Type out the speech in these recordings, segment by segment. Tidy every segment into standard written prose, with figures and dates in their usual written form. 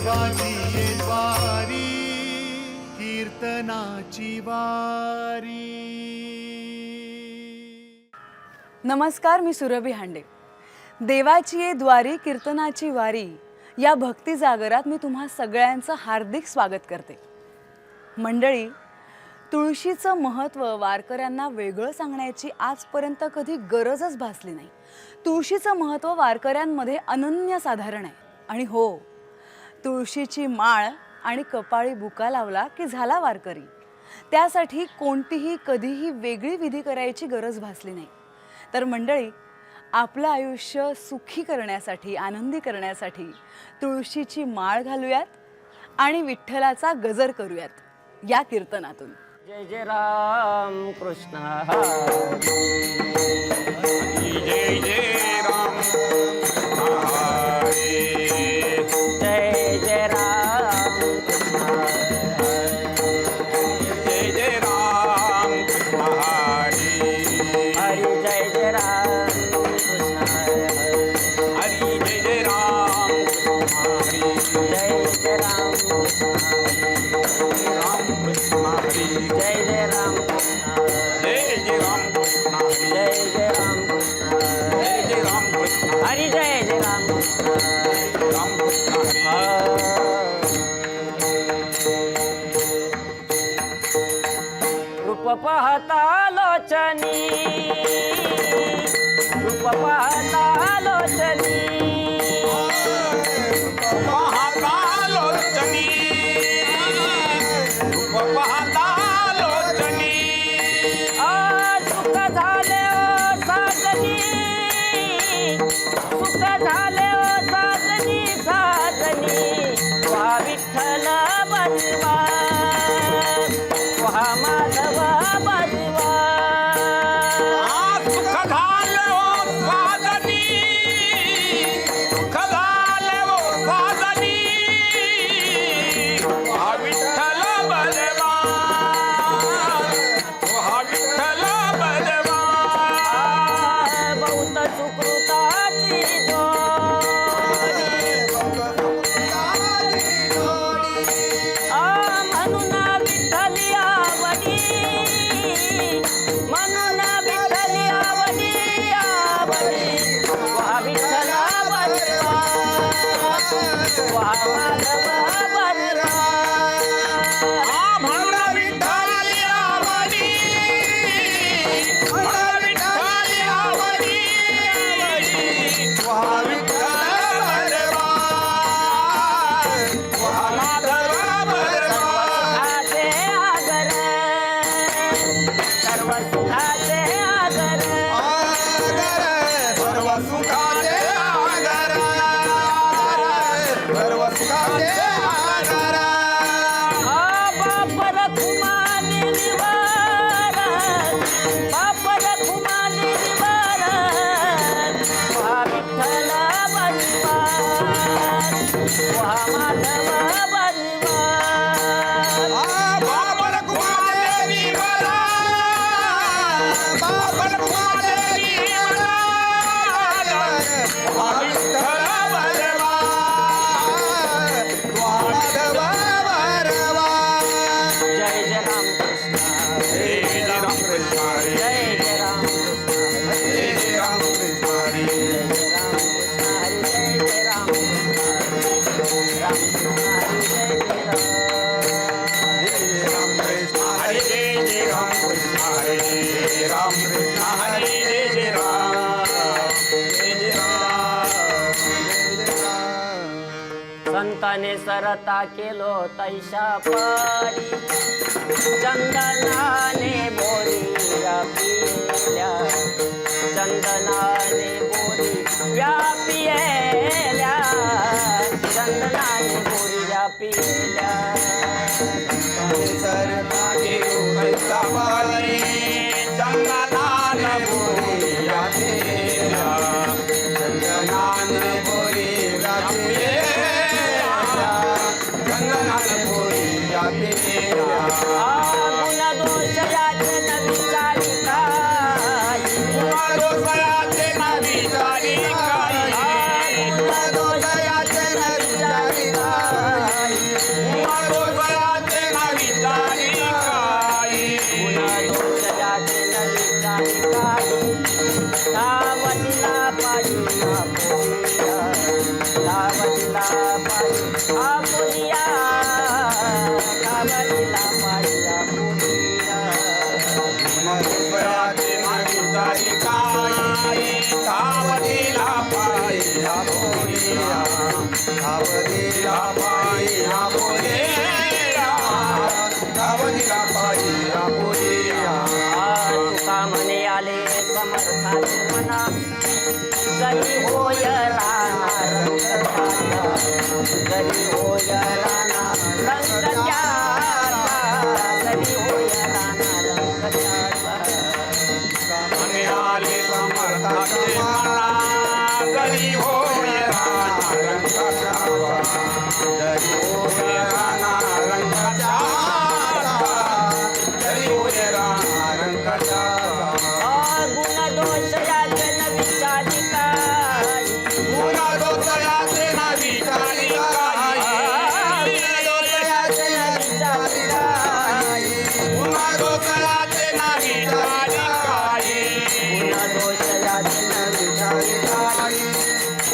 देवाची ये द्वारी कीर्तनाची वारी। नमस्कार, मी सुरभी हांडे। देवाची ये द्वारी कीर्तनाची वारी या भक्ती जागरात मी तुम्हा सगळ्यांचं हार्दिक स्वागत करते। मंडळी, तुळशीचं महत्त्व वारकऱ्यांना वेगळं सांगण्याची आजपर्यंत कधी गरजच भासली नाही। तुळशीचं महत्त्व वारकऱ्यांमध्ये अनन्यसाधारण आहे। आणि हो, तुळशीची माळ आणि कपाळी बुका लावला की झाला वारकरी। त्यासाठी कोणतीही कधीही वेगळी विधी करायची गरज भासली नाही। तर मंडळी, आपलं आयुष्य सुखी करण्यासाठी, आनंदी करण्यासाठी तुळशीची माळ घालूयात आणि विठ्ठलाचा गजर करूयात या कीर्तनातून। जय जय राम कृष्ण हरी, जय जय राम हरी, जय जय राम कृष्ण जय जय राम हरी, हरी, जय जय राम कृष्ण हरी जय जय राम हरी, जय जय राम राम कृष्ण हरी, जय जय राम जय जय राम हरी, जय जय राम जय जय राम हरी, जय जय राम राम कृष्ण हरी। रूप पाहता लोचनी, रूप पाहता लोचनी, पाहता लोचनी, रूप पाहता लोचनी, सुख झाले ओ साजनी, सुख झाले ओ साजनी, साजनी वा विठ्ठल बजवा, वा माधव बजवा, सुख झाले ओ साजनी, सुख झाले ओ साजनी, हा विठ्ठल बलवा, हा विठ्ठल बलवा, बहुत सुकृताची जोडी, म्हणून विठ्ठली आवडी, म्हणून विठ्ठली आवडी, आवडी वा विठ्ठल बलवा, वा माधव बलवा, म्हणून विठ्ठली आवडी, म्हणून विठ्ठली आवडी, हा विठ्ठल बलवा, हा माधव बलवा, सुखाचे आगर, सर्व सुखाचे आगर, सर्व सुखाचे आगर, सर्व सुखाचे आगर, बाप रखुमानी निवार, बाप रखुमानी निवार, वा विठ्ठल बलवा, वा माधव बलवा, बाबल कुमारी मला, बाबल कुमारी मला, हा विठ्ठल बलवा, माधव बलवा, जय जय राम कृष्ण, जय राम कृष्ण हरी, जय जय राम कृष्ण, जय राम कृष्ण हरी, जय जय राम कृष्ण हरी, जय जय राम कृष्ण, राम कृष्ण हरी, जय जय राम, जय राम कृष्ण हरी, जय जय राम कृष्ण हरी, जय राम कृष्ण हरी, जय जय राम, जय जय राम, जय जय राम। संताने सरता केलो तैशा पारी, चंदनाने बोरी पिल्या, चंदनाने बोरी व्यापिल्या, चंदनाने बोरी व्यापिल्या, सरता घेऊ पैसा वाली, चंदनान बोरी राखेल्या, चंदनान बोरी राखेल्या, चंदनान बोरी राखेल्या, गुण दोष याचन विचारी काय, दोषयाचे न विचारी काही, गुण दोष याचन विचारी काय, आपुलिया कावरीला पायी आपुलिया गुणदोषयाचे नाही विचारी काही धावतीला पायी आपुलिया धावतीला पायी आपुलिया धावतीला पायी आपुलिया तुका म्हणे आले समर्थाचे मना गरी होय राणा गरी होय राणा रंगच्याचा गरी होय राणा रंगच्याचा म्हणे आले समर्थाचे मना गरी होय राणा रंगाचा गरी होय राणा रंगाचा गरी होय राणा रंगाचा गुण दोष याचे न विचारी काही गुणदोषयाचे ना विचारी काही गुणदोषयाचे ना विचारी काही गुणदोषयाचे ना विचारी काही गुण दोष याचे न विचारी काही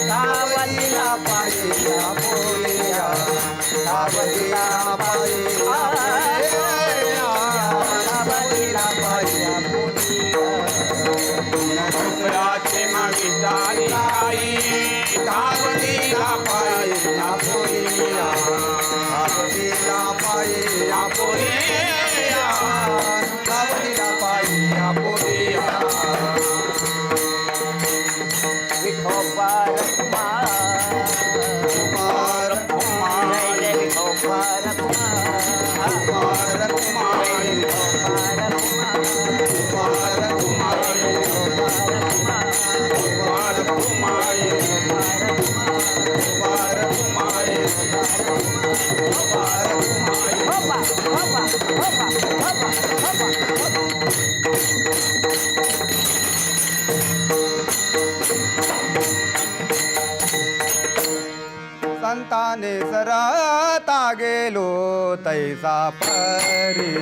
धावतीला पायी आपुलिया धावतीला पायी आपुलिया धावतीला पायी गुणदोषयाचे ना विचारी काही धावतीला पायी आपुलिया धावतीला पायी आपुलिया धावतीला पायी आपुलिया विठोबा रखुमा कुमार कुमार जय जय विठोबा रखुमा कुमार कुमार विठोबा रखुमा कुमार कुमार विठोबा रखुमा कुमार कुमार कुमार कुमार कुमार कुमार होबा होबा होबा होबा होबा संताने सरता गेलो तैसा परी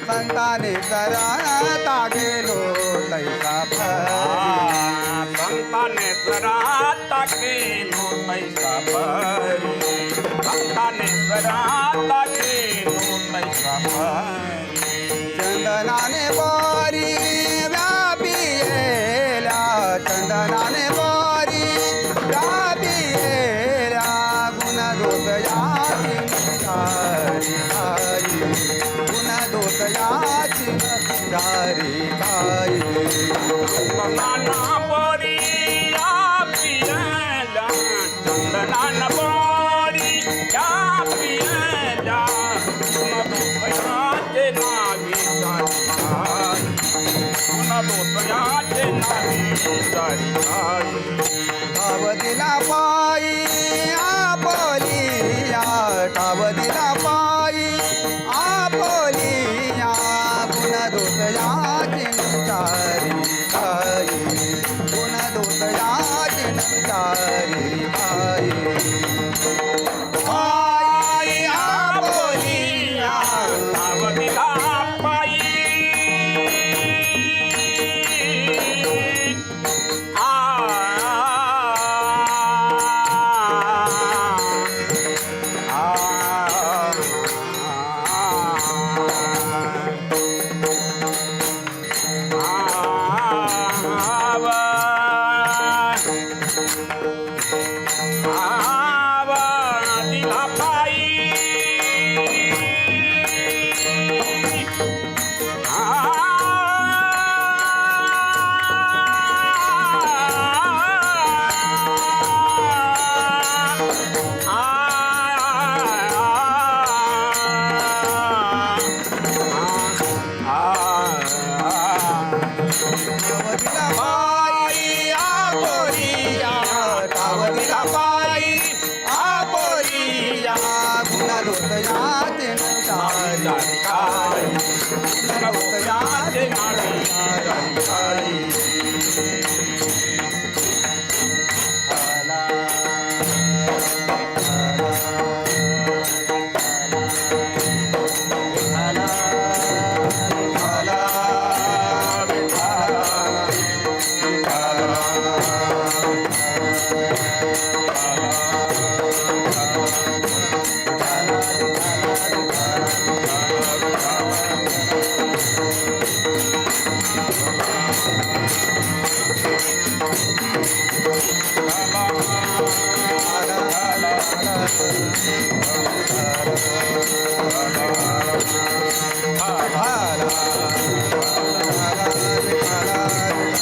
संताने सरता गेलो तैसा परी संताने सरता गेलो तैसा परी संताने सरता गेलो तैसा परी चंदनाने बोरी व्यापियेल्या चंदनाने बोरी व्यापियेल्या गुणदोषयाची चारी काही गुणदोषयाची चारी काही चंदनाना बोरी व्यापियेल्या चंदनाना बोरी व्यापियेल्या गुणदोषयाचे नावी गुणदोषयाचे नावी चारी काही धावतीला पायी आपोलिया धावतीला पायी आपोलिया गुणदोषयाचे चारी काही गुणदोषयाचे चारी काही पायी आपोलिया धावतीला पायी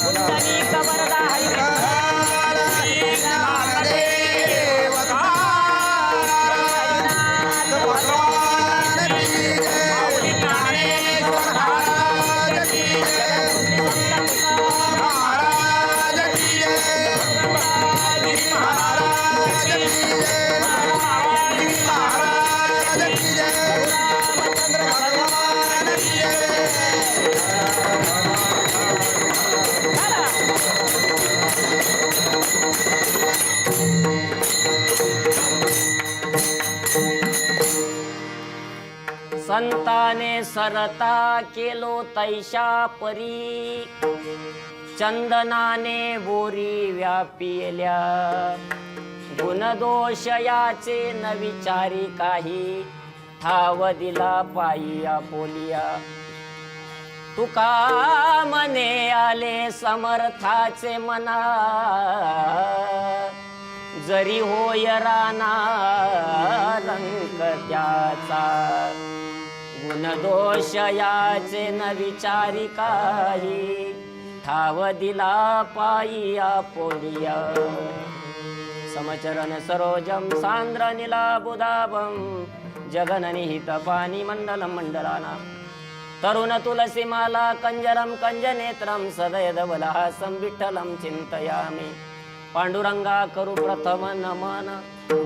पुंडलिक वरदा हरी संताने सरता केलो तैशा परी चंदनाने बोरी व्यापिल्या गुणदोष याचे न विचारी काही ठाव दिला पायी आपोलिया तुका मने आले समर्थाचे मना जरी होय राना रंग त्याचा गुणदोष याचे न विचारी काही ठाव दिला पायी आपोलिया समचरण सरोजम सांद्र नीलाबुदाभं जगननिहित पाणी मंडलम मंडलाना तरुण तुलसी माला कंजरम कंजनेत्रम सदयदवलहासं विठ्ठलं चिंतयामि पांडुरंगा करू प्रथम नमन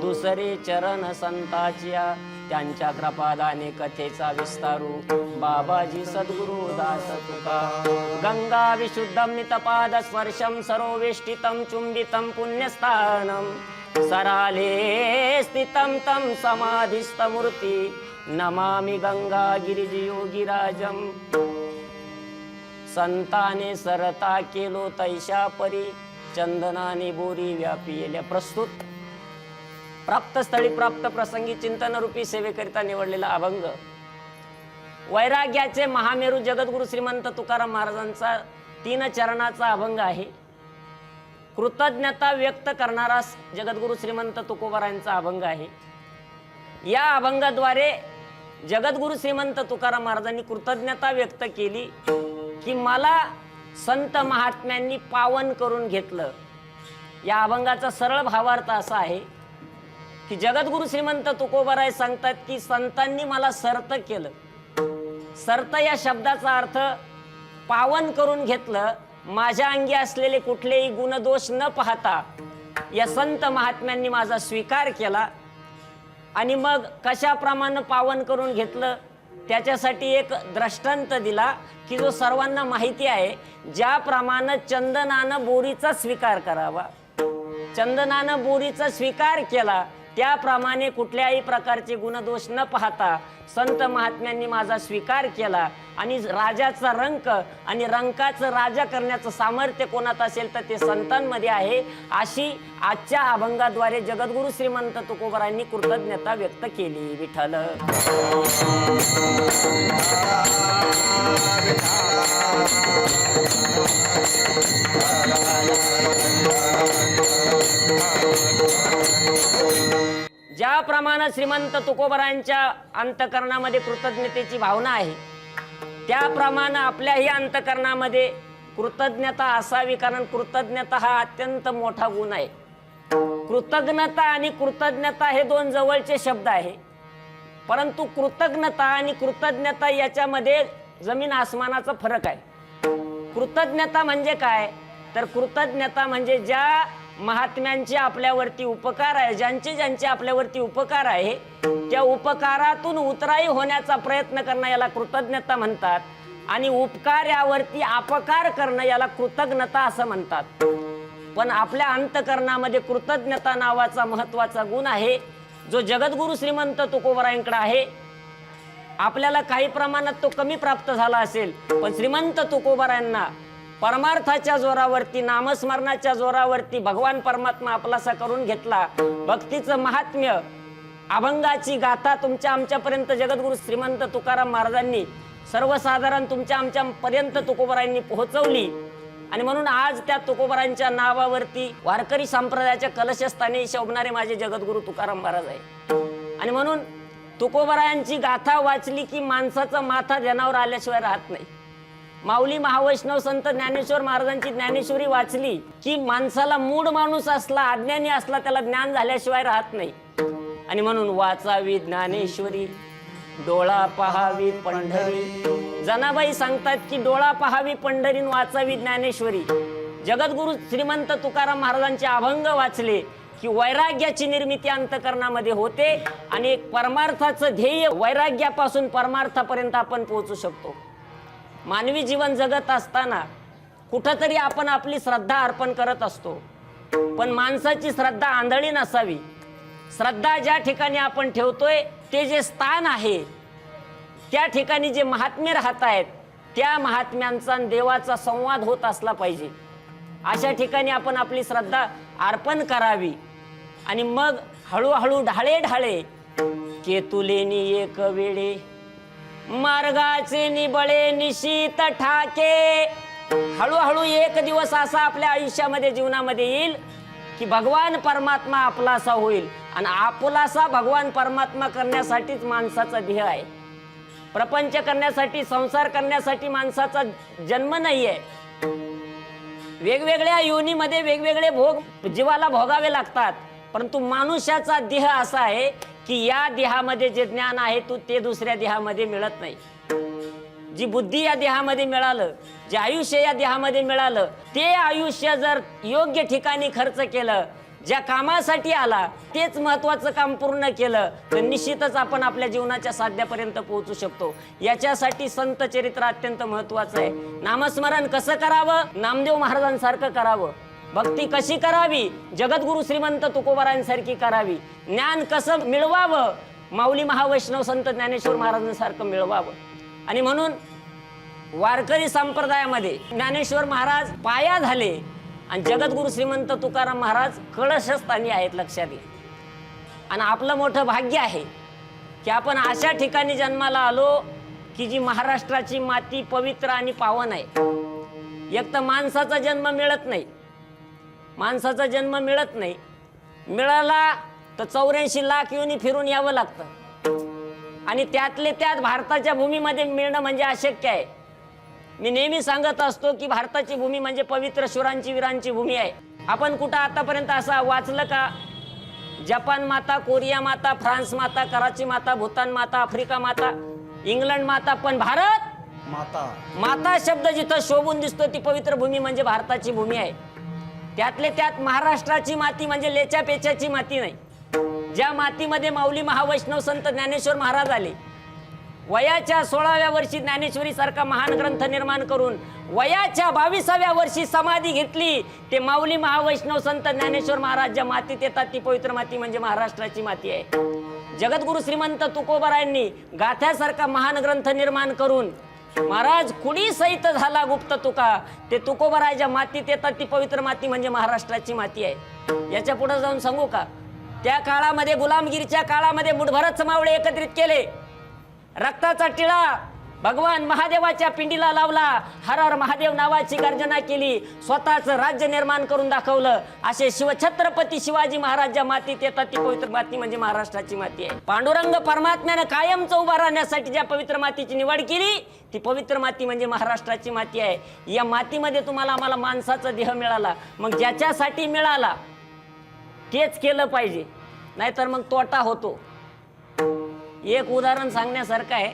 दुसरे चरण संताचिया त्यांच्या कृपादाने कथेचा विस्तारू बाबाजी सद्गुरु दास तुका गंगा विशुद्धं नितपाद स्पर्शं सरोवेष्टितं चुंबितं पुण्यस्थानं सराले स्थितं तं समाधिस्थमूर्ति नमामि गंगा गिरिजयोगिराजं संताने सरता केलो तैशा परी चंदनाने बोरी व्यापिल्या प्रस्तुत प्राप्त स्थळी प्राप्त प्रसंगी चिंतन रूपी सेवेकरिता निवडलेला अभंग वैराग्याचे महामेरू जगद्गुरु श्रीमंत तुकाराम महाराजांचा 3 चरणाचा अभंग आहे. कृतज्ञता व्यक्त करणारा जगद्गुरु श्रीमंत तुकोबारायांचा अभंग आहे. या अभंगाद्वारे जगद्गुरु श्रीमंत तुकाराम महाराजांनी कृतज्ञता व्यक्त केली की मला संत महात्म्यांनी पावन करून घेतलं. या अभंगाचा सरळ भावार्थ असा आहे की जगद्गुरु श्रीमंत तुकोबाराय सांगतात की संतांनी मला सर्त केलं. सर्त या शब्दाचा अर्थ पावन करून घेतलं. माझ्या अंगी असलेले कुठलेही गुणदोष न पाहता या संत महात्म्यांनी माझा स्वीकार केला आणि मग कशाप्रमाणे पावन करून घेतलं त्याच्यासाठी एक दृष्टांत दिला की जो सर्वांना माहिती आहे. ज्याप्रमाणे चंदनानं बोरीचा स्वीकार करावा, चंदनानं बोरीचा स्वीकार केला त्याप्रमाणे कुठल्याही प्रकारचे गुणदोष न पाहता संत महात्म्यांनी माझा स्वीकार केला आणि राजाचा रंक आणि रंकाचं राजा करण्याचं सामर्थ्य कोणात असेल तर ते संतांमध्ये आहे. अशी आजच्या अभंगाद्वारे जगद्गुरु श्रीमंत तुकोबारायांनी कृतज्ञता व्यक्त केली. विठ्ठल ज्याप्रमाणे श्रीमंत तुकोबारायांच्या अंतकरणामध्ये कृतज्ञतेची भावना आहे त्याप्रमाणे आपल्याही अंतकरणामध्ये कृतज्ञता असावी. कारण कृतज्ञता हा अत्यंत मोठा गुण आहे. कृतज्ञता आणि कृतज्ञता हे 2 जवळचे शब्द आहे, परंतु कृतज्ञता आणि कृतज्ञता याच्यामध्ये जमीन आसमानाचा फरक आहे. कृतज्ञता म्हणजे काय तर कृतज्ञता म्हणजे ज्या महात्म्यांचे आपल्यावरती उपकार आहे, ज्यांचे आपल्यावरती उपकार आहे त्या उपकारातून उतराई होण्याचा प्रयत्न करणं याला कृतज्ञता म्हणतात आणि उपकार्यावरती अपकार करणं याला कृतज्ञता असं म्हणतात. पण आपल्या अंतकरणामध्ये कृतज्ञता नावाचा महत्त्वाचा गुण आहे जो जगद्गुरु श्रीमंत तुकोबारायांकडे आहे. आपल्याला काही प्रमाणात तो कमी प्राप्त झाला असेल, पण श्रीमंत तुकोबारायांना परमार्थाच्या जोरावरती, नामस्मरणाच्या जोरावरती भगवान परमात्मा आपलासा करून घेतला. भक्तीचं महात्म्य, अभंगाची गाथा तुमच्या आमच्यापर्यंत जगद्गुरु श्रीमंत तुकाराम महाराजांनी सर्वसाधारण तुमच्या आमच्यापर्यंत तुकोबारायांनी पोहोचवली आणि म्हणून आज त्या तुकोबारायांच्या नावावरती वारकरी संप्रदायाच्या कलशस्थानी शोभणारे माझे जगद्गुरु तुकाराम महाराज आहे. आणि म्हणून तुकोबरायांची गाथा वाचली की माणसाचा माथा ध्यानावर आल्याशिवाय राहत नाही. माऊली महावैष्णव संत ज्ञानेश्वर महाराजांची ज्ञानेश्वरी वाचली की माणसाला मूढ माणूस असला, अज्ञानी असला, त्याला ज्ञान झाल्याशिवाय राहत नाही. आणि म्हणून वाचावी ज्ञानेश्वरी, डोळा पहावी पंढरी. जनाबाई सांगतात की डोळा पहावी पंढरी, वाचावी ज्ञानेश्वरी. जगद्गुरु श्रीमंत तुकाराम महाराजांचे अभंग वाचले की वैराग्याची निर्मिती अंतकरणामध्ये होते आणि एक परमार्थाचं ध्येय, वैराग्यापासून परमार्थापर्यंत आपण पोहोचू शकतो. मानवी जीवन जगत असताना कुठंतरी आपण आपली श्रद्धा अर्पण करत असतो, पण माणसाची श्रद्धा आंधळी नसावी. श्रद्धा ज्या ठिकाणी आपण ठेवतोय ते जे स्थान आहे त्या ठिकाणी जे महात्मे राहत आहेत त्या महात्म्यांचा देवाचा संवाद होत असला पाहिजे. अशा ठिकाणी आपण आपली श्रद्धा अर्पण करावी आणि मग हळूहळू ढाळे ढाळे केतुलेनी एक वेळे मार्गाचे निबळे निशीत ठाके. हळूहळू एक दिवस असा आपल्या आयुष्यामध्ये जीवनामध्ये येईल की भगवान परमात्मा आपलासा होईल. आणि आपलासा भगवान परमात्मा करण्यासाठीच माणसाचा ध्येय आहे. प्रपंच करण्यासाठी, संसार करण्यासाठी माणसाचा जन्म नाहीये. वेगवेगळ्या योनीमध्ये वेगवेगळे भोग जीवाला भोगावे लागतात, परंतु मनुष्याचा देह असा आहे की या देहामध्ये जे ज्ञान आहे ते दुसऱ्या देहामध्ये मिळत नाही. जी बुद्धी या देहामध्ये मिळालं, जे आयुष्य या देहामध्ये मिळालं, ते आयुष्य जर योग्य ठिकाणी खर्च केलं, ज्या कामासाठी आला तेच महत्वाचं काम पूर्ण केलं, तर निश्चितच आपण आपल्या जीवनाच्या साध्यापर्यंत पोहोचू शकतो. याच्यासाठी संत चरित्र अत्यंत महत्वाचं आहे. नामस्मरण कसं करावं? नामदेव महाराजांसारखं करावं. भक्ती कशी करावी? जगद्गुरु श्रीमंत तुकोबरायांसारखी करावी. ज्ञान कसं मिळवावं? माऊली महावैष्णव संत ज्ञानेश्वर महाराजांसारखं मिळवावं. आणि म्हणून वारकरी संप्रदायामध्ये ज्ञानेश्वर महाराज पाया झाले आणि जगद्गुरु श्रीमंत तुकाराम महाराज कळशस्थानी आहेत. लक्षात घ्या. आणि आपलं मोठं भाग्य आहे की आपण अशा ठिकाणी जन्माला आलो की जी महाराष्ट्राची माती पवित्र आणि पावन आहे. एक तर माणसाचा जन्म मिळत नाही, माणसाचा जन्म मिळत नाही. मिळाला तर 84 लाख योनी फिरून यावं लागतं आणि त्यातले त्यात भारताच्या भूमीमध्ये मिळणं म्हणजे अशक्य आहे. मी नेहमी सांगत असतो की भारताची भूमी म्हणजे पवित्र शुरांची वीरांची भूमी आहे. आपण कुठं आतापर्यंत असं वाचलं का? जपान माता, कोरिया माता, फ्रान्स माता, कराची माता, भूतान माता, आफ्रिका माता, इंग्लंड माता, पण भारत माता. माता शब्द जिथं शोभून दिसतो ती पवित्र भूमी म्हणजे भारताची भूमी आहे. त्यातले त्यात महाराष्ट्राची माती म्हणजे लेच्या पेच्याची माती नाही. ज्या मातीमध्ये माऊली महावैष्णव संत ज्ञानेश्वर महाराज आले, वयाच्या 16व्या वर्षी ज्ञानेश्वरी सारखा महान ग्रंथ निर्माण करून वयाच्या 22व्या वर्षी समाधी घेतली. ते माऊली महावैष्णव संत ज्ञानेश्वर महाराज ज्या मातीत येतात ती पवित्र माती म्हणजे महाराष्ट्राची माती आहे. जगद्गुरु श्रीमंत तुकोबरायांनी गाथ्यासारखा महान ग्रंथ निर्माण करून महाराज कुणी सहित झाला गुप्त तुका, ते तुकोबराच्या मातीत येतात ती पवित्र माती म्हणजे महाराष्ट्राची माती आहे. याच्या पुढे जाऊन सांगू का? त्या काळामध्ये गुलामगिरीच्या काळामध्ये मुठभरच मावळे एकत्रित केले. रक्ताचा टिळा भगवान महादेवाच्या पिंडीला लावला. हर हर महादेव नावाची गर्जना केली. स्वतःच राज्य निर्माण करून दाखवलं. असे शिवछत्रपती शिवाजी महाराज मातीत येतात ती पवित्र माती म्हणजे महाराष्ट्राची माती आहे. पांडुरंग परमात्म्यानं कायमचं उभा राहण्यासाठी ज्या पवित्र मातीची निवड केली ती पवित्र माती म्हणजे महाराष्ट्राची माती आहे. या मातीमध्ये तुम्हाला आम्हाला माणसाचा देह मिळाला, मग ज्याच्यासाठी मिळाला तेच केलं पाहिजे, नाहीतर मग तोटा होतो. एक उदाहरण सांगण्यासारखं आहे.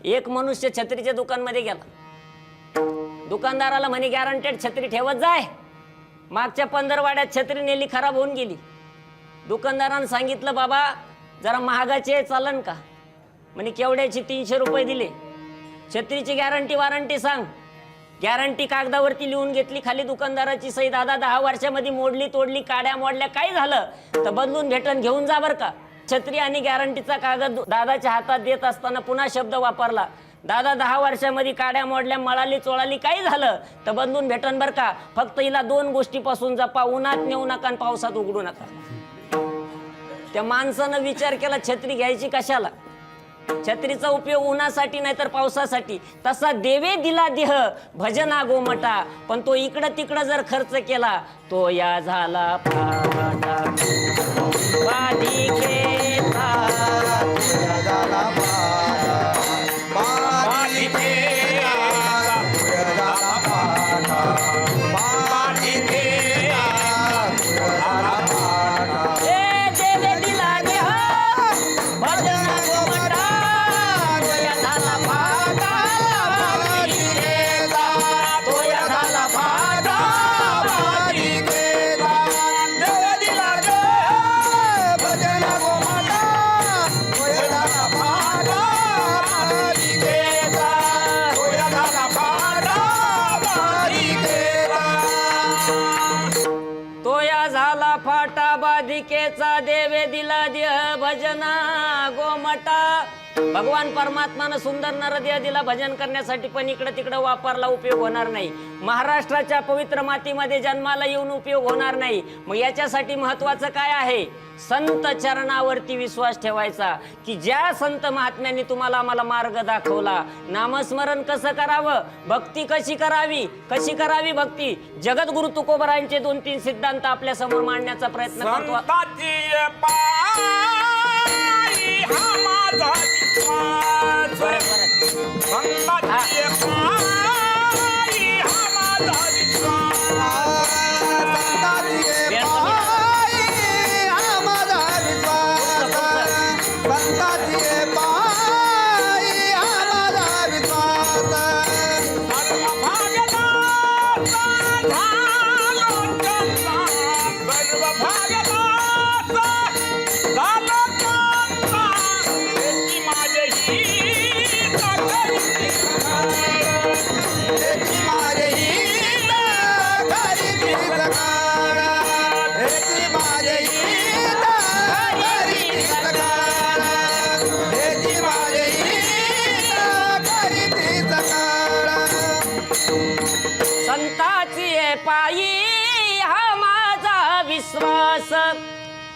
एक मनुष्य छत्रीच्या दुकानमध्ये गेला. दुकानदाराला म्हणे गॅरंटेड छत्री ठेवत जाय. मागच्या 15 वाड्यात छत्री नेली, खराब होऊन गेली. दुकानदारानं सांगितलं बाबा जरा महागाचे चालन का? म्हणे केवढ्याची? 300 रुपये दिले. छत्रीची गॅरंटी वारंटी सांग. गॅरंटी कागदावरती लिहून घेतली, खाली दुकानदाराची सही. दादा 10 वर्षामध्ये मोडली तोडली काड्या मोडल्या काही झालं तर बदलून भेटन, घेऊन जा बर का. छत्री आणि गॅरंटीचा कागद दादाच्या हातात देत असताना पुन्हा शब्द वापरला. दादा 10 वर्षामध्ये काड्या मोडल्या, मळाली चोळाली काही झालं तर बदलून भेटन बर का. फक्त हिला 2 गोष्टीपासून जपा, उन्हात नेऊ नका आणि पावसात उघडू नका. त्या माणसानं विचार केला छत्री घ्यायची कशाला? छत्रीचा उपयोग उन्हासाठी नाही तर पावसासाठी. तसा देवे दिला देह भजना गोमटा, पण तो इकडं तिकडं जर खर्च केला तो या झाला फाटा. वादी खेत मालिकेचा देवे दिला देह भजना गोमटा. भगवान परमात्मानं सुंदर नरदेह दिला भजन करण्यासाठी, पण इकडं तिकडं वापरला उपयोग होणार नाही. महाराष्ट्राच्या पवित्र मातीमध्ये जन्माला येऊन उपयोग होणार नाही. मग याच्यासाठी महत्वाचं काय आहे? संत चरणावरती विश्वास ठेवायचा, की ज्या संत महात्म्यांनी तुम्हाला आम्हाला मार्ग दाखवला. नामस्मरण कसं करावं, भक्ती कशी करावी, कशी करावी भक्ती. जगद्गुरु तुकोबरायांचे 2-3 सिद्धांत आपल्या समोर मांडण्याचा प्रयत्न करतो. संताची पायी हा माझा विश्वास. संताची पायी हा माझा विश्वास. संताची पायी हा माझा विश्वास.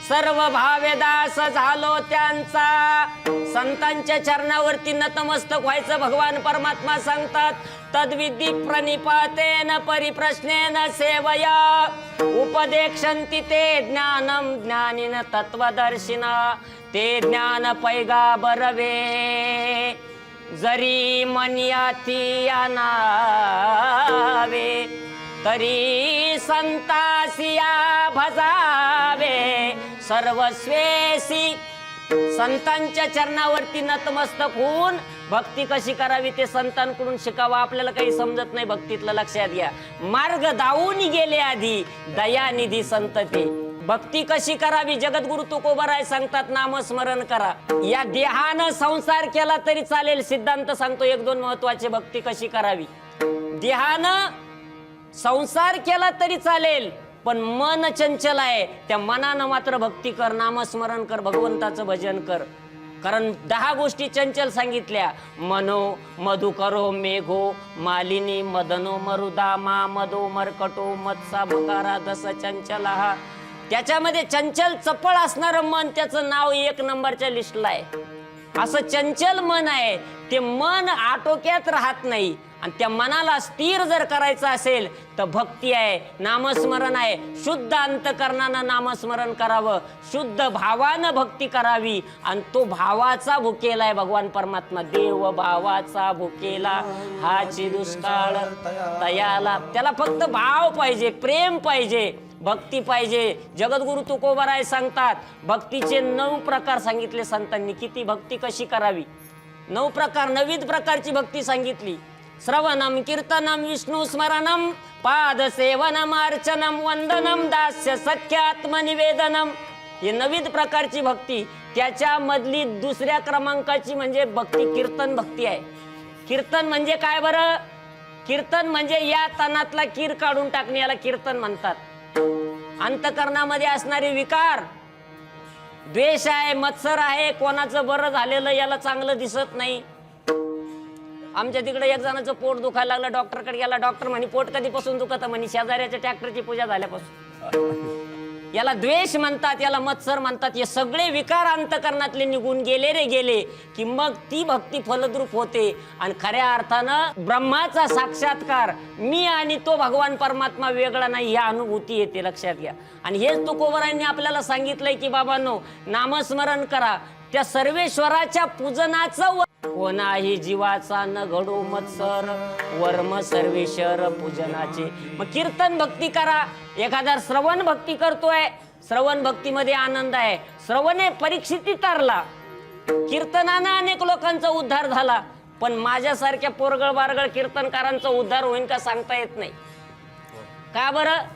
सर्व भावे दास झालो त्यांचा. संतांच्या चरणावरती नतमस्तक व्हायचं भगवान परमात्मा सांगतात. तद्विधी प्रणिपातेन परिप्रश्नेन सेवया उपदेक्षन्ति ते ज्ञानम ज्ञानिन तत्वदर्शिना. ते ज्ञान पैगाबरवे जरी मनियाती आनावे. तरी संतासिया भजावे सर्वस्वेसी. संतांच्या चरणावरती नतमस्तक होऊन भक्ती कशी करावी ते संतांकडून शिकावं. आपल्याला काही समजत नाही भक्तीतलं, लक्षात घ्या. मार्ग दावून गेले आधी दयानिधी संत ते. भक्ती कशी करावी, जगद्गुरु तुकोबराय सांगतात नामस्मरण करा. या देहानं संसार केला तरी चालेल, सिद्धांत सांगतो 1-2 महत्वाचे. भक्ती कशी करावी, देहानं संसार केला तरी चालेल, पण मन चंचल आहे, त्या मनानं मात्र भक्ती कर, नामस्मरण कर, भगवंताचं भजन कर. कारण 10 गोष्टी चंचल सांगितल्या. मनो मधुकरो मेघो मालिनी मदनो मरुदा मा मदो मरकटो मत्सा भकारा दस चंचला. त्याच्यामध्ये चंचल चपळ असणारं मन, त्याचं नाव 1 नंबरच्या लिस्टला आहे. असं चंचल मन आहे, ते मन आटोक्यात राहत नाही. आणि त्या मनाला स्थिर जर करायचं असेल तर भक्ती आहे, नामस्मरण आहे. शुद्ध अंतकरणानं नामस्मरण करावं, शुद्ध भावानं भक्ती करावी. आणि तो भावाचा भुकेला आहे भगवान परमात्मा. देव भावाचा भुकेला हाची दुष्काळ तयाला. त्याला फक्त भाव पाहिजे, प्रेम पाहिजे, भक्ती पाहिजे. जगद्गुरु तुकोबराय सांगतात भक्तीचे 9 प्रकार सांगितले संतांनी. किती भक्ती कशी करावी, 9 प्रकार, 9 प्रकारची भक्ती सांगितली. श्रवणम कीर्तनम विष्णू स्मरणम पाद सेवनम अर्चनम वंदनम दास्य सख्यात्मनिवेदनम. हे 9 प्रकारची भक्ती. त्याच्यामधली 2ऱ्या क्रमांकाची म्हणजे भक्ती कीर्तन भक्ती आहे. कीर्तन म्हणजे काय बरं? कीर्तन म्हणजे या तनातला कीर काढून टाकणे, याला कीर्तन म्हणतात. अंतकरणामध्ये असणारे विकार, द्वेष आहे, मत्सर आहे, कोणाचं बरं झालेलं याला चांगलं दिसत नाही. आमच्या तिकडे एक जणाचं पोट दुखायला लागलं, डॉक्टरकडे गेला. डॉक्टर म्हणे पोट कधीपासून दुखत? म्हणे शेजाऱ्याच्या ट्रॅक्टरची पूजा झाल्यापासून. याला द्वेष म्हणतात, याला मत्सर म्हणतात. हे सगळे विकार अंतकरणातले निघून गेले रे गेले की मग ती भक्ती फलद्रूप होते. आणि खऱ्या अर्थानं ब्रह्माचा साक्षात्कार, मी आणि तो भगवान परमात्मा वेगळा नाही, या अनुभूती येते. लक्षात घ्या. आणि हेच तुकोबरायांनी आपल्याला सांगितलंय की बाबांनो, नामस्मरण करा. त्या सर्वेश्वराच्या पूजनाचं कोणाही जीवाचा न घडो मत्सर वर्म सर्वेश्वर पूजनाचे. मग कीर्तन भक्ती करा. एखादा श्रवण भक्ती करतोय, श्रवण भक्तीमध्ये आनंद आहे. श्रवणे परीक्षिती तारला, कीर्तनानं अनेक लोकांचा उद्धार झाला. पण माझ्यासारख्या पोरगळ बारगळ कीर्तनकारांचा उद्धार होईल का सांगता येत नाही. का बरं?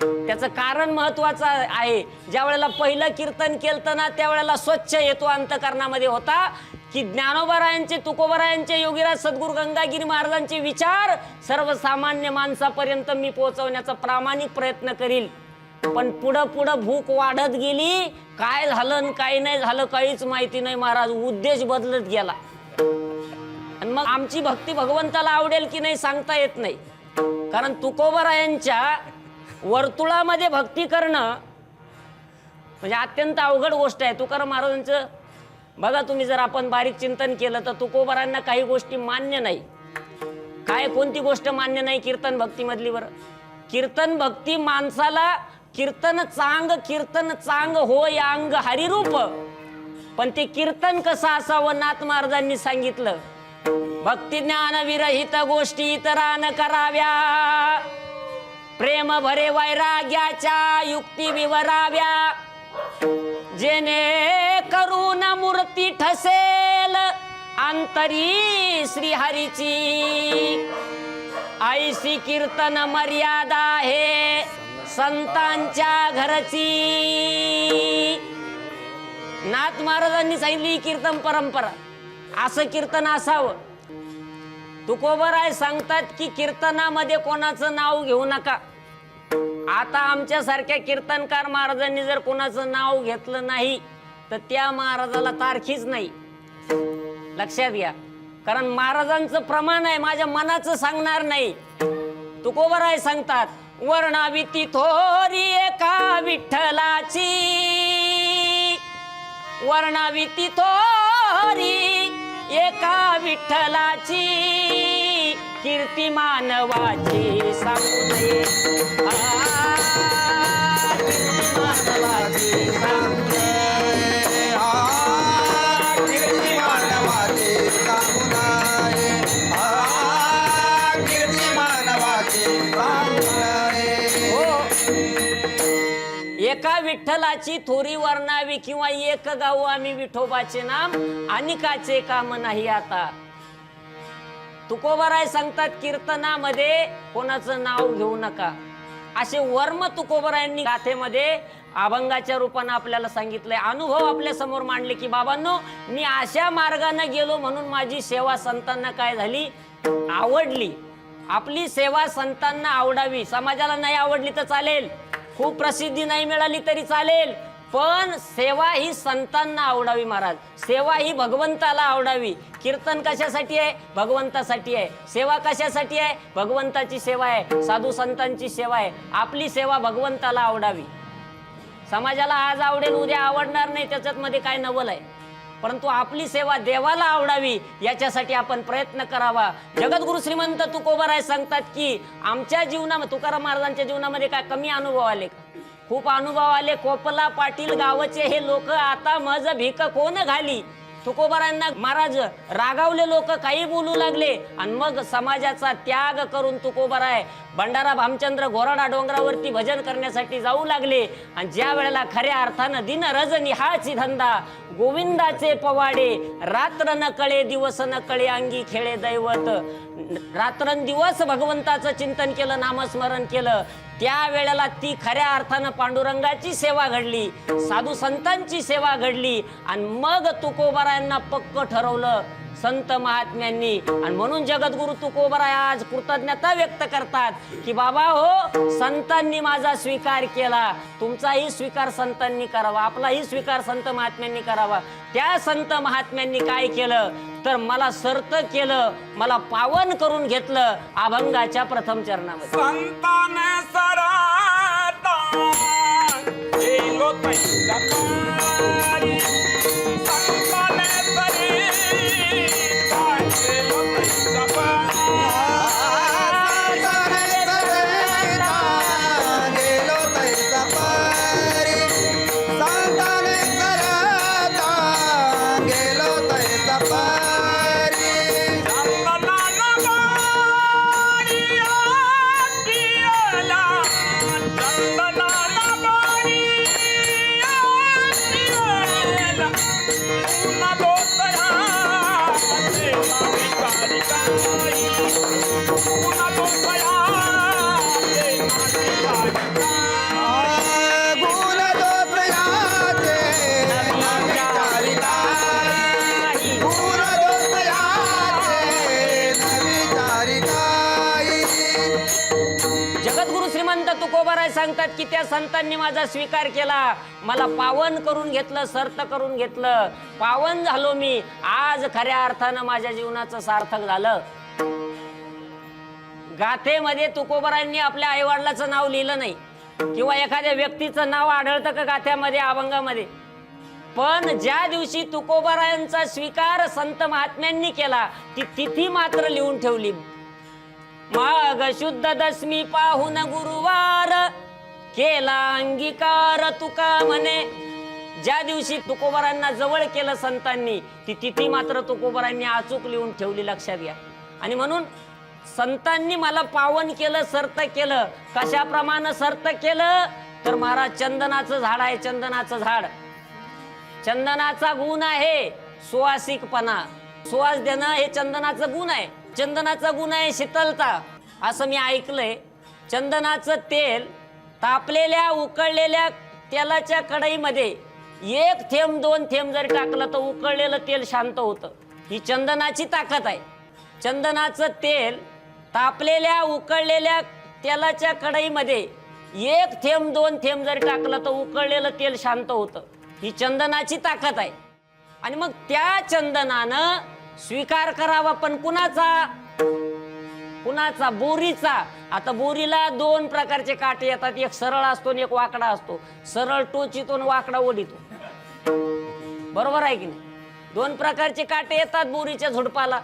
त्याचं कारण महत्वाचं आहे. ज्या वेळेला पहिलं कीर्तन केलं ना, त्यावेळेला स्वच्छ हेतू अंतकरणामध्ये होता की ज्ञानोबरायांचे, तुकोबरायांचे, योगीराज सद्गुरू गंगागिरी महाराजांचे विचार सर्वसामान्य माणसापर्यंत मी पोहोचवण्याचा प्रामाणिक प्रयत्न करील. पण पुढं पुढं भूक वाढत गेली. काय झालं आणि काय नाही झालं काहीच माहिती नाही महाराज. उद्देश बदलत गेला आणि मग आमची भक्ती भगवंताला आवडेल की नाही सांगता येत नाही. कारण तुकोबरायांच्या वर्तुळामध्ये भक्ती करणं म्हणजे अत्यंत अवघड गोष्ट आहे. तुकाराम महाराजांचं बघा तुम्ही जर आपण बारीक चिंतन केलं तर तुकोबरांना काही गोष्टी मान्य नाही. काय कोणती गोष्ट मान्य नाही कीर्तन भक्ती मधली? बरं, कीर्तन भक्ती माणसाला कीर्तन चांग हो या अंग हरिरूप. पण ते कीर्तन कसं असावं नाथ महाराजांनी सांगितलं. भक्ती ज्ञान विरहित गोष्टी इतरान कराव्या, प्रेम भरे वैराग्याच्या युक्ती विवराव्या, जेणे करून मूर्ती ठसेल अंतरी श्रीहरीची, ऐसी कीर्तन मर्यादा हे संतांच्या घरची. नाथ महाराजांनी सांगितली कीर्तन परंपरा, असं कीर्तन असावं. तुकोबराय सांगतात की कीर्तनामध्ये कोणाचं नाव घेऊ नका. आता आमच्यासारख्या कीर्तनकार महाराजांनी जर कोणाचं नाव घेतलं नाही तर त्या महाराजाला तारखीच नाही. लक्षात घ्या, कारण महाराजांचं प्रमाण आहे, माझ्या मनाचं सांगणार नाही. तुकोबराय सांगतात वर्णावी ती थोरी एका विठ्ठलाची, वर्णावी ती थोरी एका विठ्ठलाची, कीर्ती मानवाची सांगू नये, कीर्ती मानवाची सांगू नये, कीर्ती मानवाची सांगू नये, कीर्ती मानवाची सांगू नये. एका विठ्ठलाची थोरी वर्णावी किंवा एक गाऊ आम्ही विठोबाचे नाम अनिकाचे काम नाही. आता तुकोबराय सांगतात कीर्तनामध्ये कोणाचं नाव घेऊ नका. असे वर्म तुकोबरायांनी गाथेमध्ये अभंगाच्या रूपानं आपल्याला सांगितलंय. अनुभव आपल्या समोर मांडले की बाबांनो, मी अशा मार्गाने गेलो म्हणून माझी सेवा संतांना काय झाली, आवडली. आपली सेवा संतांना आवडावी. समाजाला नाही आवडली तर चालेल, खूप प्रसिद्धी नाही मिळाली तरी चालेल, पण सेवा ही संतांना आवडावी. महाराज, सेवा ही भगवंताला आवडावी. कीर्तन कशासाठी आहे? भगवंतासाठी आहे. सेवा कशासाठी आहे? भगवंताची सेवा आहे, साधू संतांची सेवा आहे. आपली सेवा भगवंताला आवडावी. समाजाला आज आवडेल उद्या आवडणार नाही, त्याच्यात मध्ये काय नवल आहे. परंतु आपली सेवा देवाला आवडावी याच्यासाठी आपण प्रयत्न करावा. जगद्गुरु श्रीमंत तुकोबराय सांगतात की आमच्या जीवनामध्ये, तुकाराम महाराजांच्या जीवनामध्ये काय कमी अनुभव आले का? खूप अनुभव आले. कोपला पाटील गावचे हे लोक आता मज भीक कोण घाली. तुकोबरायांना महाराज रागावले, लोक काही बोलू लागले आणि मग समाजाचा त्याग करून तुकोबराय भंडारा भामचंद्र घोराडा डोंगरावरती भजन करण्यासाठी जाऊ लागले. आणि ज्या वेळेला खऱ्या अर्थानं दिन रजनी हाची धंदा, गोविंदाचे पवाडे, रात्र न कळे दिवस न कळे अंगी खेळे दैवत, रात्रंदिवस भगवंताचं चिंतन केलं, नामस्मरण केलं. त्या वेळेला ती खऱ्या अर्थानं पांडुरंगाची सेवा घडली, साधू संतांची सेवा घडली. आणि मग तुकोबरायांना पक्क ठरवलं संत महात्म्यांनी. आणि म्हणून जगद्गुरु तुकोबराय आज कृतज्ञता व्यक्त करतात की बाबा हो, संतांनी माझा स्वीकार केला, तुमचाही स्वीकार संतांनी करावा, आपलाही स्वीकार संत महात्म्यांनी करावा. त्या संत महात्म्यांनी काय केलं तर मला सर्त केलं, मला पावन करून घेतलं अभंगाच्या प्रथम चरणामध्ये. संताने सराता गेलो तैसा पारी, संताने सरिता गेलो तैसा पारी, संताने सरिता गेलो तैसा पारी, संताने सरिता गेलो तैसा पारी, संताना बारी तुकोबाराय सांगतात की त्या संतांनी माझा स्वीकार केला, मला पावन करून घेतलं, सर्त करून घेतलं, पावन झालो मी, आज खऱ्या अर्थानं माझ्या जीवनाचं सार्थक झालं. गाथेमध्ये तुकोबारायांनी आपल्या आईवडिलाचं नाव लिहिलं नाही किंवा एखाद्या व्यक्तीचं नाव आढळतं का गाथ्यामध्ये, अभंगामध्ये. पण ज्या दिवशी तुकोबारायांचा स्वीकार संत महात्म्यांनी केला ती तिथी मात्र लिहून ठेवली. माघ शुद्ध दशमी पाहून गुरुवार केला अंगीकार तुका म्हणे. ज्या दिवशी तुकोबारांना जवळ केलं संतांनी ती तिथी मात्र तुकोबारांनी अचूक लिहून ठेवली, लक्षात घ्या. आणि म्हणून संतांनी मला पावन केलं, सर्त केलं. कशाप्रमाणे सर्त केलं तर महाराज चंदनाचं झाड आहे, चंदनाचं झाड, चंदनाचा गुण आहे सुवासिकपणा, सुवास देणं हे चंदनाचं गुण आहे. चंदनाचा गुण आहे शीतलता. असं मी ऐकलंय, चंदनाचं तेल तापलेल्या उकळलेल्या तेलाच्या कढईमध्ये 1 थेंब 2 थेंब जरी टाकलं तर उकळलेलं तेल शांत होतं. ही चंदनाची ताकद आहे. चंदनाचं तेल तापलेल्या उकळलेल्या तेलाच्या कढईमध्ये 1 थेंब 2 थेंब जरी टाकलं तर उकळलेलं तेल शांत होतं. ही चंदनाची ताकद आहे. आणि मग त्या चंदनानं स्वीकार करावा, पण कुणाचा? कुणाचा? बोरीचा. आता बोरीला 2 प्रकारचे काटे येतात, एक सरळ असतो आणि एक वाकडा असतो. सरळ टोचितो आणि वाकडा ओढितो, बरोबर आहे की नाही? 2 प्रकारचे काटे येतात बोरीच्या झुडपाला.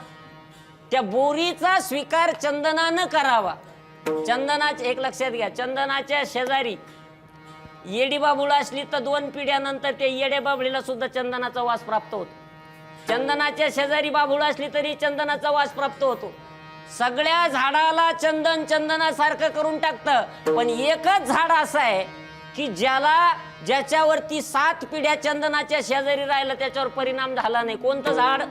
त्या बोरीचा स्वीकार चंदनानं करावा. चंदनाचे एक लक्षात घ्या, चंदनाच्या शेजारी येडी बाबुळ असली तर 2 पिढ्यानंतर ते येडे बाबळीला सुद्धा चंदनाचा वास प्राप्त होतो. चंदनाच्या शेजारी बाबुळ असली तरी चंदनाचा वास प्राप्त होतो. सगळ्या झाडाला चंदन चंदनासारखं करून टाकतं. पण एकच झाड असं आहे की ज्याच्यावरती 7 पिढ्या चंदनाच्या शेजारी राहिलं त्याच्यावर परिणाम झाला नाही. कोणतं झाड?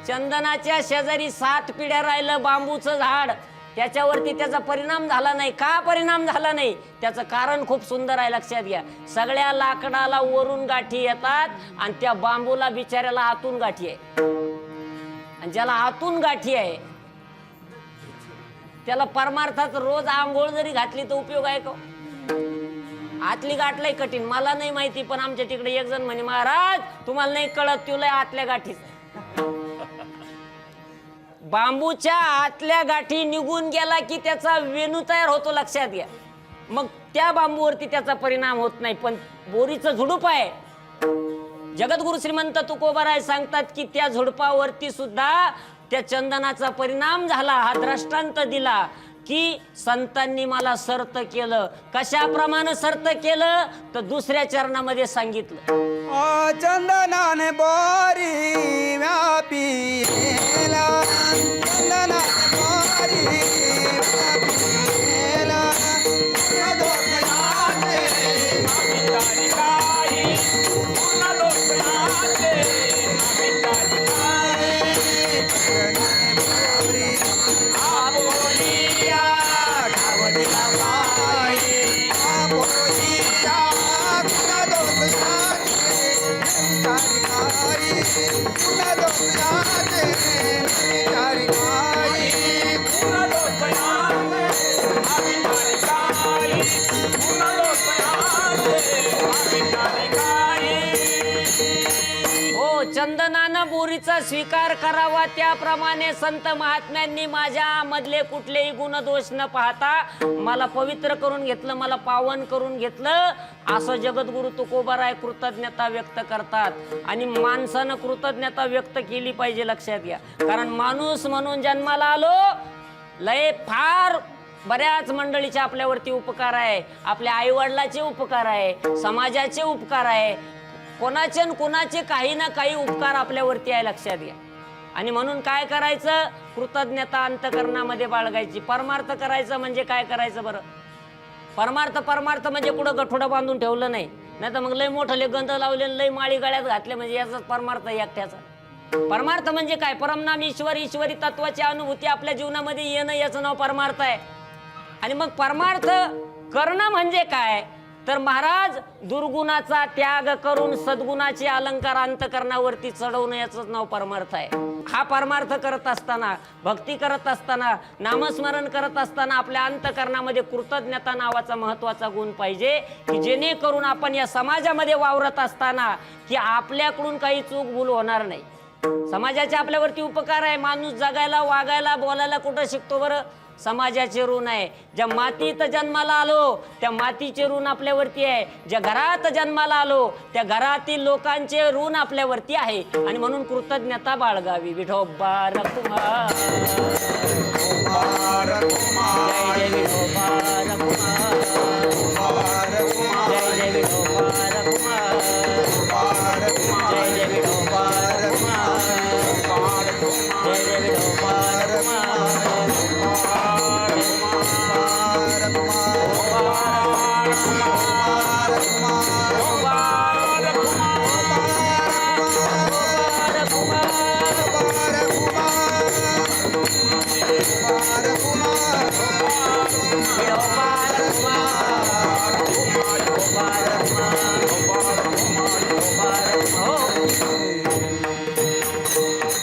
चंदनाच्या शेजारी 7 पिढ्या राहिलं बांबूचं झाड, त्याच्यावरती त्याचा परिणाम झाला नाही. का परिणाम झाला नाही? त्याचं कारण खूप सुंदर आहे, लक्षात घ्या. सगळ्या लाकडाला वरून गाठी येतात आणि त्या बांबूला बिचाऱ्याला आतून गाठी आहे. आणि ज्याला आतून गाठी आहे त्याला परमार्थात रोज आंघोळ जरी घातली तर उपयोग आहे का? आतली गाठ लय कठीण, मला नाही माहिती, पण आमच्या तिकडे एक जण म्हणे, महाराज तुम्हाला नाही कळत, तुला आतल्या गाठीच. बांबूच्या आतल्या गाठी निघून गेला की त्याचा वेणू तयार होतो, लक्षात घ्या. मग त्या बांबूवरती त्याचा परिणाम होत नाही. पण बोरीचं झुडूप आहे, जगद्गुरु श्रीमंत तुकोबाराय सांगतात की त्या झुडपावरती सुद्धा त्या चंदनाचा परिणाम झाला. हा दृष्टांत दिला की संतांनी मला सर्त केलं. कशाप्रमाणे सर्त केलं तर दुसऱ्या चरणामध्ये सांगितलं. चंदनाने बोरी व्यापीला, चंदनाने बोरी व्यापीला, चंदनानं बोरीचा स्वीकार करावा, त्याप्रमाणे संत महात्म्यांनी माझ्या मधले कुठलेही गुणदोष न पाहता मला पवित्र करून घेतलं, मला पावन करून घेतलं, असं जगद्गुरु तुकोबाराय कृतज्ञता व्यक्त करतात. आणि माणसानं कृतज्ञता व्यक्त केली पाहिजे, लक्षात घ्या. कारण माणूस म्हणून जन्माला आलो, लय फार बऱ्याच मंडळीचे आपल्यावरती उपकार आहे, आपल्या आईवडिलाचे उपकार आहे, समाजाचे उपकार आहे, कोणाचे काही ना काही उपकार आपल्यावरती आहे, लक्षात घ्या. आणि म्हणून काय करायचं? कृतज्ञता अंतकरणामध्ये बाळगायची. परमार्थ करायचं म्हणजे काय करायचं बरं? परमार्थ म्हणजे कुठं गठोडं बांधून ठेवलं नाही, नाही तर मग लय मोठं गंध लावले, लय माळी गळ्यात घातले, म्हणजे याचाच परमार्थ एकट्याचा. परमार्थ म्हणजे काय? परमनाम ईश्वरी तत्वाची अनुभूती आपल्या जीवनामध्ये येणं, याचं नाव परमार्थ आहे. आणि मग परमार्थ करणं म्हणजे काय तर महाराज दुर्गुणाचा त्याग करून सद्गुणाचे अलंकार अंतकरणावरती चढवणं याचं नाव परमार्थ आहे. हा परमार्थ करत असताना, भक्ती करत असताना, नामस्मरण करत असताना आपल्या अंतकरणामध्ये कृतज्ञता नावाचा महत्वाचा गुण पाहिजे, की जेणेकरून आपण या समाजामध्ये वावरत असताना की आपल्याकडून काही चूक भूल होणार नाही. समाजाचे आपल्यावरती उपकार आहे. माणूस जगायला, वागायला, बोलायला कुठं शिकतो बरं? समाजाचे ऋण आहे. ज्या मातीत जन्माला आलो त्या मातीचे ऋण आपल्यावरती आहे. ज्या घरात जन्माला आलो त्या घरातील लोकांचे ऋण आपल्यावरती आहे. आणि म्हणून कृतज्ञता बाळगावी. विठोबा रखुमार, जय जय विठोबा रखुमार, जय जय विठोबा रखुमार, जय जय विठोबा रखुमार, जय जय विठोबा रखुमार.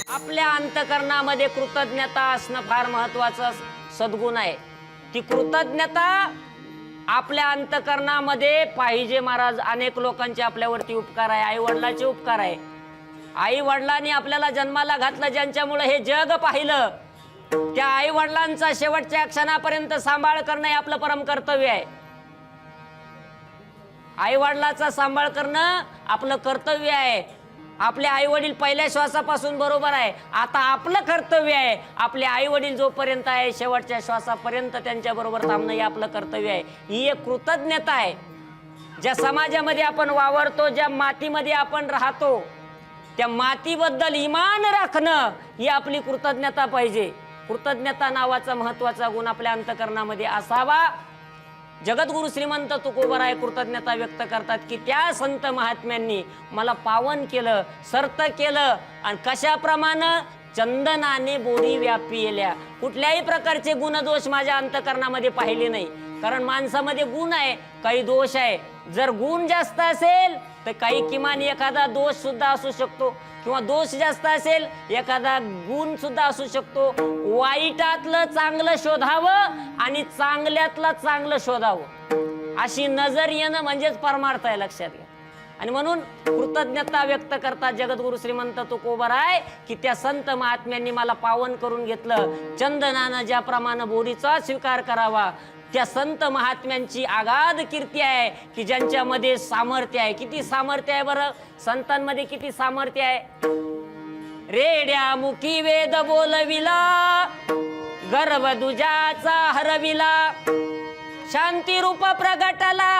आपल्या अंतकरणामध्ये कृतज्ञता असणं फार महत्वाचं सद्गुण आहे. ती कृतज्ञता आपल्या अंतकरणामध्ये पाहिजे. महाराज, अनेक लोकांचे आपल्यावरती उपकार आहे. आई वडिलांचे उपकार आहे. आई वडिलांनी आपल्याला जन्माला घातलं, ज्यांच्यामुळे हे जग पाहिलं, त्या आई वडिलांचा शेवटच्या क्षणापर्यंत सांभाळ करणं हे आपलं परम कर्तव्य आहे. आई वडिलांचा सांभाळ करणं आपलं कर्तव्य आहे. आपले आई वडील पहिल्या श्वासापासून बरोबर आहे. आता आपलं कर्तव्य आहे आपले आई वडील जोपर्यंत आहे शेवटच्या श्वासापर्यंत त्यांच्या बरोबर थांबणं हे आपलं कर्तव्य आहे. ही एक कृतज्ञता आहे. ज्या समाजामध्ये आपण वावरतो, ज्या मातीमध्ये आपण राहतो, त्या मातीबद्दल इमान राखणं ही आपली कृतज्ञता पाहिजे. कृतज्ञता नावाचा महत्वाचा गुण आपल्या अंतकरणामध्ये असावा. जगद्गुरु श्रीमंत तुकोबराय कृतज्ञता व्यक्त करतात की त्या संत महात्म्यांनी मला पावन केलं, सर्त केलं. आणि कशाप्रमाणे? चंदनाने बोरी व्यापिल्या. कुठल्याही प्रकारचे गुणदोष माझ्या अंतकरणामध्ये पाहिले नाही. कारण माणसामध्ये गुण आहे, काही दोष आहे. जर गुण जास्त असेल तर काही किमान एखादा दोष सुद्धा असू शकतो, किंवा दोष जास्त असेल एखादा गुण सुद्धा असू शकतो. वाईटातलं चांगलं शोधावं आणि चांगल्यातलं चांगलं शोधावं, अशी नजर येणं म्हणजेच परमार्थ आहे. लक्षात घ्या. आणि म्हणून कृतज्ञता व्यक्त करतात जगद्गुरु श्रीमंत तुकोबराय की त्या संत महात्म्यांनी मला पावन करून घेतलं. चंदनानं ज्याप्रमाणे बोरीचा स्वीकार करावा, त्या संत महात्म्यांची आगाध कीर्ती आहे की ज्यांच्यामध्ये सामर्थ्य आहे. किती सामर्थ्य आहे बरं? संतांमध्ये किती सामर्थ्य आहे? रेड्या मुखी वेद बोलविला, गर्भ दुजाचा हरविला, शांती रूप प्रगटला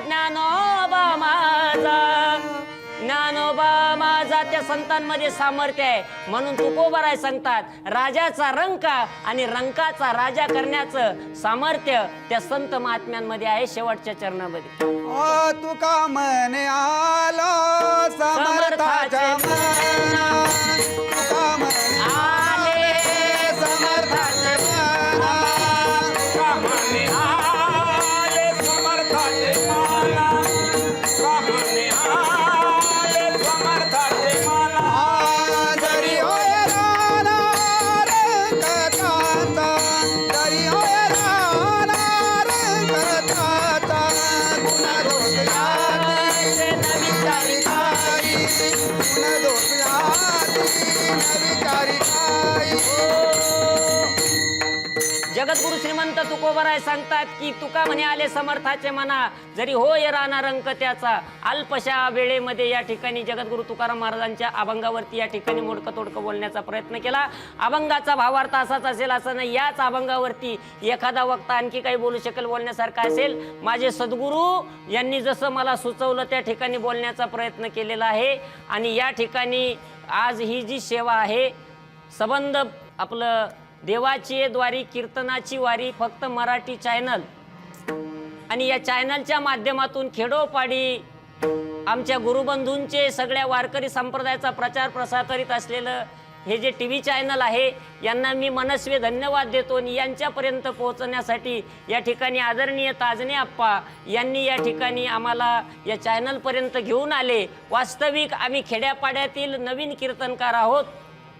ज्ञानोबा माझा, ज्ञानोबा माझा. त्या संतांमध्ये सामर्थ्य आहे. म्हणून तुकोबराय सांगतात राजाचा रंका आणि रंकाचा राजा करण्याचं सामर्थ्य त्या संत महात्म्यांमध्ये आहे. शेवटच्या चरणामध्ये तुका म्हणे आलो समर्थाच्या मना, तुका म्हणे आले समर्थाचे मना, तुका म्हणे आले समर्थाचे मना, तुका म्हणे आले समर्थाचे मना. जरी होय राहणार कथाचा, जरी होय राहणार कथाचा, गुणदोष यादी न विचारी काही, गुणदोष यादी न विचारी काही. जगद्गुरु श्रीमंत तुकोबराय सांगतात की तुका म्हणे आले समर्थाचे मना, जरी होय राहणार अंक त्याचा. अल्पशा वेळेमध्ये या ठिकाणी जगद्गुरु तुकाराम महाराजांच्या अभंगावरती या ठिकाणी मोडकं तोडकं बोलण्याचा प्रयत्न केला. अभंगाचा भावार्थ असाच असेल असं नाही. याच अभंगावरती एखादा वक्ता आणखी काही बोलू शकेल, बोलण्यासारखं असेल. माझे सद्गुरू यांनी जसं मला सुचवलं त्या ठिकाणी बोलण्याचा प्रयत्न केलेला आहे. आणि या ठिकाणी आज ही जी सेवा आहे, संबंध आपलं देवाची द्वारी कीर्तनाची वारी, फक्त मराठी चॅनल आणि या चॅनलच्या माध्यमातून खेडोपाडी आमच्या गुरुबंधूंचे सगळ्या वारकरी संप्रदायाचा प्रचार प्रसार करीत असलेलं हे जे टी व्ही चॅनल आहे यांना मी मनस्वी धन्यवाद देतो आणि यांच्यापर्यंत पोहोचण्यासाठी या ठिकाणी आदरणीय ताजने आप्पा यांनी या ठिकाणी आम्हाला या चॅनलपर्यंत घेऊन आले. वास्तविक आम्ही खेड्यापाड्यातील नवीन कीर्तनकार आहोत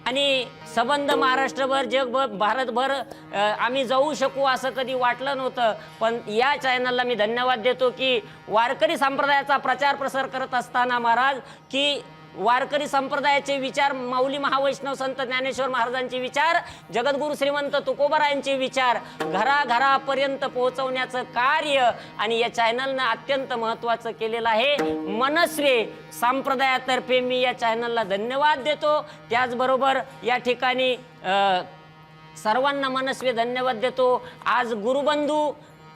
आणि संबंध महाराष्ट्रभर जगभर भारतभर आम्ही जाऊ शकू असं कधी वाटलं नव्हतं. पण या चॅनलला मी धन्यवाद देतो की वारकरी संप्रदायाचा प्रचार प्रसार करत असताना महाराज की वारकरी संप्रदायाचे विचार, माऊली महावैष्णव संत ज्ञानेश्वर महाराजांचे विचार, जगद्गुरु श्रीमंत तुकोबारायांचे विचार घराघरापर्यंत पोहोचवण्याचं कार्य आणि या चॅनलनं अत्यंत महत्त्वाचं केलेलं आहे. मनस्वे संप्रदायातर्फे मी या चॅनलला धन्यवाद देतो. त्याचबरोबर या ठिकाणी सर्वांना मनस्वी धन्यवाद देतो. आज गुरुबंधू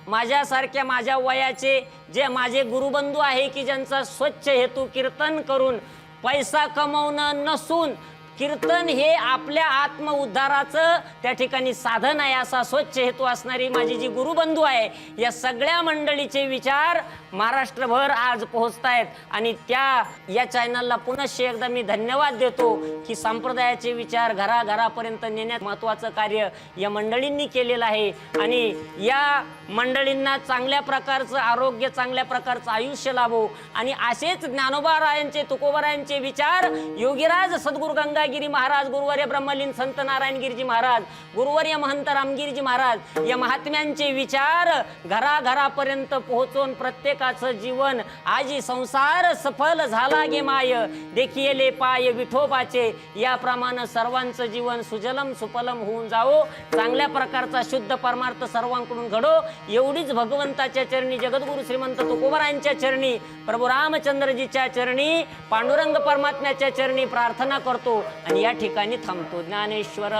माझ्यासारख्या माझ्या वयाचे जे माझे गुरुबंधू आहे की ज्यांचा स्वच्छ हेतू कीर्तन करून पैसा कमवणं नसून कीर्तन हे आपल्या आत्मउद्धाराचं त्या ठिकाणी साधन आहे असा स्वच्छ हेतू असणारी माझी जी गुरुबंधू आहे या सगळ्या मंडळीचे विचार महाराष्ट्रभर आज पोहोचतायत आणि या चॅनलला पुनश्च एकदा मी धन्यवाद देतो की संप्रदायाचे विचार घराघरापर्यंत नेण्यात महत्त्वाचं कार्य या मंडळींनी केलेलं आहे आणि या मंडळींना चांगल्या प्रकारचं आरोग्य, चांगल्या प्रकारचं आयुष्य लाभो आणि असेच ज्ञानोबारायांचे, तुकोबारायांचे विचार योगीराज सद्गुरू गंगागिरी महाराज, गुरुवर्य ब्रह्मलीन संत नारायणगिरीजी महाराज, गुरुवर्य महंत रामगिरीजी महाराज या महात्म्यांचे विचार घराघरापर्यंत पोहोचून प्रत्येकाचं जीवन आजी संसार सफल झाला गे माय, देखिले पाय विठोबाचे, याप्रमाणे सर्वांचं जीवन सुजलम सुफलम होऊन जावो, चांगल्या प्रकारचा शुद्ध परमार्थ सर्वांकडून घडो, एवढीच भगवंताच्या चरणी, जगद्गुरु श्रीमंत तुकोबारायांच्या चरणी, प्रभू रामचंद्रजीच्या चरणी, पांडुरंग परमात्म्याच्या चरणी प्रार्थना करतो आणि या ठिकाणी थांबतो. ज्ञानेश्वर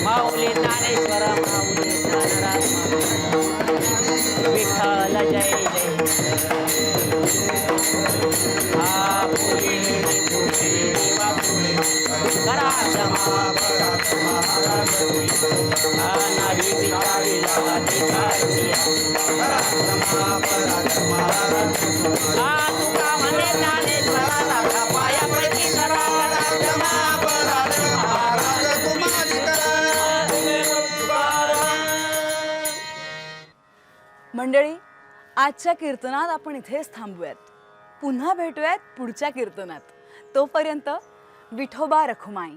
माऊली ज्ञानेश्वर माऊली ज्ञानराज विठ्ठल जय मंडळी, आजच्या कीर्तनात आपण इथेच थांबूयात. पुन्हा भेटूयात पुढच्या कीर्तनात. तोपर्यंत विठोबा रखुमाई.